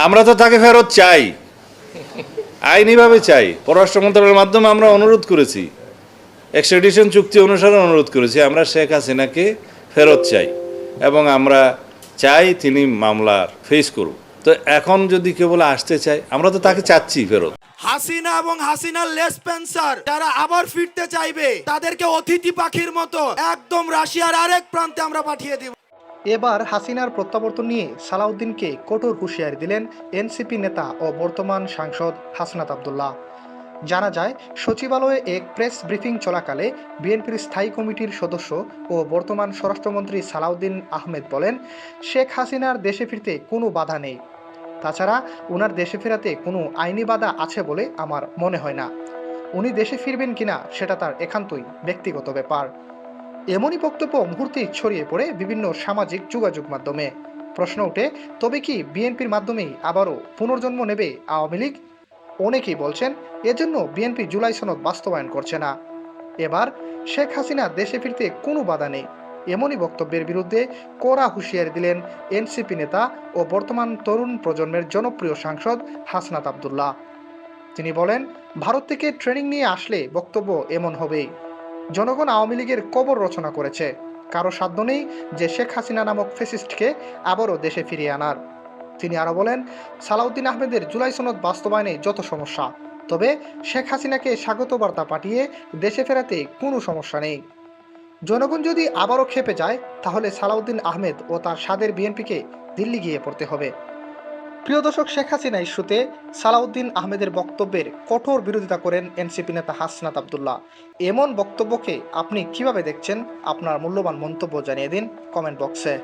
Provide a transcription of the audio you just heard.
আমরা তো তাকে ফেরত চাই, আইনিভাবে চাই। পররাষ্ট্র মন্ত্রণালয়ের মাধ্যমে আমরা অনুরোধ করেছি, এক্সট্রাডিশন চুক্তি অনুসারে অনুরোধ করেছি, আমরা শেখ হাসিনাকে ফেরত চাই এবং আমরা চাই তিনি মামলার ফেস করুক। তো এখন যদি কেউ বলে আসতে চায়, আমরা তো তাকে চাচ্ছি ফেরত। হাসিনা এবং হাসিনার লেসপেন্সার যারা আবার ফিরতে চাইবে তাদেরকে অতিথি পাখির মতো একদম রাশিয়ার আরেক প্রান্তে আমরা পাঠিয়ে দিব। এবার হাসিনার প্রত্যাবর্তন নিয়ে সালাউদ্দিনকে কঠোর হুঁশিয়ারি দিলেন এনসিপি নেতা ও বর্তমান সাংসদ হাসনাত আব্দুল্লাহ। জানা যায়, সচিবালয়ে এক প্রেস ব্রিফিং চলাকালে বিএনপির স্থায়ী কমিটির সদস্য ও বর্তমান স্বরাষ্ট্রমন্ত্রী সালাউদ্দিন আহমেদ বলেন, শেখ হাসিনার দেশে ফিরতে কোনো বাধা নেই। তাছাড়া ওনার দেশে ফেরাতে কোনো আইনি বাধা আছে বলে আমার মনে হয় না। উনি দেশে ফিরবেন কিনা সেটা তার একান্তই ব্যক্তিগত ব্যাপার। এমনই বক্তব্য মুহূর্তেই ছড়িয়ে পড়ে বিভিন্ন সামাজিক যোগাযোগ মাধ্যমে। প্রশ্ন ওঠে, তবে কি বিএনপির মাধ্যমেই আবারও পুনর্জন্ম নেবে আওয়ামী লীগ? অনেকেই বলছেন এজন্য বিএনপি জুলাই সনদ বাস্তবায়ন করছে না। এবার শেখ হাসিনা দেশে ফিরতে কোনো বাধা নেই, এমনই বক্তব্যের বিরুদ্ধে কড়া হুঁশিয়ারি দিলেন এনসিপি নেতা ও বর্তমান তরুণ প্রজন্মের জনপ্রিয় সাংসদ হাসনাত আব্দুল্লাহ। তিনি বলেন, ভারত থেকে ট্রেনিং নিয়ে আসলে বক্তব্য এমন হবেই। জনগণ আওয়ামী লীগের কবর রচনা করেছে, কারো সাধ্য নেই যে শেখ হাসিনা নামক ফ্যাসিস্টকে আবারও দেশে ফিরিয়ে আনার। তিনি আরো বলেন, সালাউদ্দিন আহমেদের জুলাই সনদ বাস্তবায়নে যত সমস্যা, তবে শেখ হাসিনাকে স্বাগত বার্তা পাঠিয়ে দেশে ফেরাতে কোনো সমস্যা নেই। জনগণ যদি আবারও খেপে যায়, তাহলে সালাউদ্দিন আহমেদ ও তার সাদের বিএনপিকে দিল্লি গিয়ে পড়তে হবে। প্রিয় দর্শক, শেখ হাসিনা ইস্যুতে সালাউদ্দিন আহমেদের বক্তব্যের কঠোর বিরোধিতা করেন এনসিপি নেতা হাসনাত আব্দুল্লাহ। এমন বক্তব্যকে আপনি কিভাবে দেখছেন? আপনার মূল্যবান মন্তব্য জানিয়ে দিন কমেন্ট বক্সে।